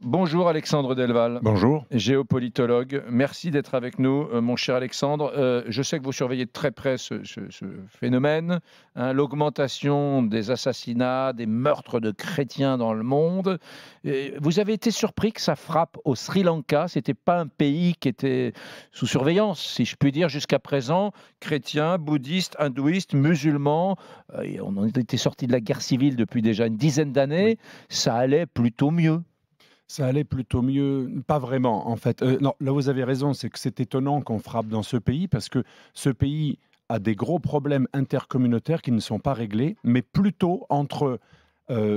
Bonjour Alexandre Delval. Bonjour. Géopolitologue. Merci d'être avec nous, mon cher Alexandre. Je sais que vous surveillez de très près ce phénomène, hein, l'augmentation des assassinats, des meurtres de chrétiens dans le monde. Vous avez été surpris que ça frappe au Sri Lanka. Ce n'était pas un pays qui était sous surveillance, si je puis dire, jusqu'à présent. Chrétiens, bouddhistes, hindouistes, musulmans. On était sorti de la guerre civile depuis déjà une dizaine d'années. Oui. Ça allait plutôt mieux. Ça allait plutôt mieux, pas vraiment en fait. Non, là vous avez raison, c'est que c'est étonnant qu'on frappe dans ce pays parce que ce pays a des gros problèmes intercommunautaires qui ne sont pas réglés, mais plutôt entre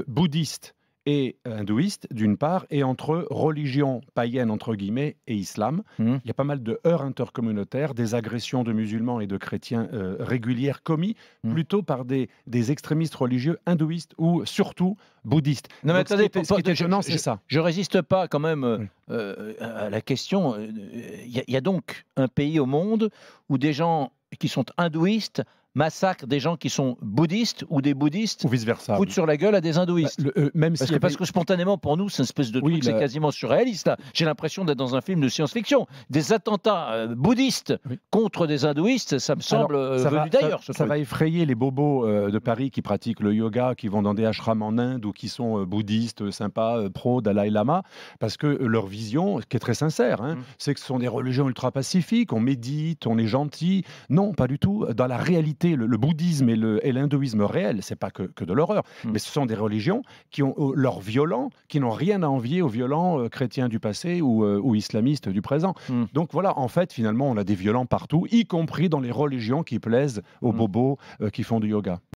bouddhistes et hindouistes d'une part, et entre religions païennes entre guillemets et islam. Il y a pas mal de heurts intercommunautaires, des agressions de musulmans et de chrétiens régulières commis plutôt par des extrémistes religieux hindouistes ou surtout bouddhistes. Non mais attendez, ce qui est étonnant, c'est ça. Je résiste pas quand même à la question. Il y a donc un pays au monde où des gens qui sont hindouistes massacrent des gens qui sont bouddhistes ou des bouddhistes ou vice-versa, foutent sur la gueule à des hindouistes. Parce que spontanément, pour nous, c'est une espèce de truc, c'est quasiment surréaliste. J'ai l'impression d'être dans un film de science-fiction. Des attentats bouddhistes contre des hindouistes, ça me semble venu d'ailleurs. Ça va effrayer les bobos de Paris qui pratiquent le yoga, qui vont dans des ashrams en Inde ou qui sont bouddhistes, sympas, pro, Dalai Lama, parce que leur vision, qui est très sincère, c'est que ce sont des religions ultra-pacifiques, on médite, on est gentil. Non, pas du tout. Dans la réalité, le bouddhisme et l'hindouisme réel, c'est pas que de l'horreur, mais ce sont des religions qui ont leurs violents, qui n'ont rien à envier aux violents chrétiens du passé ou islamistes du présent. Donc voilà, en fait, finalement, on a des violents partout, y compris dans les religions qui plaisent aux bobos qui font du yoga.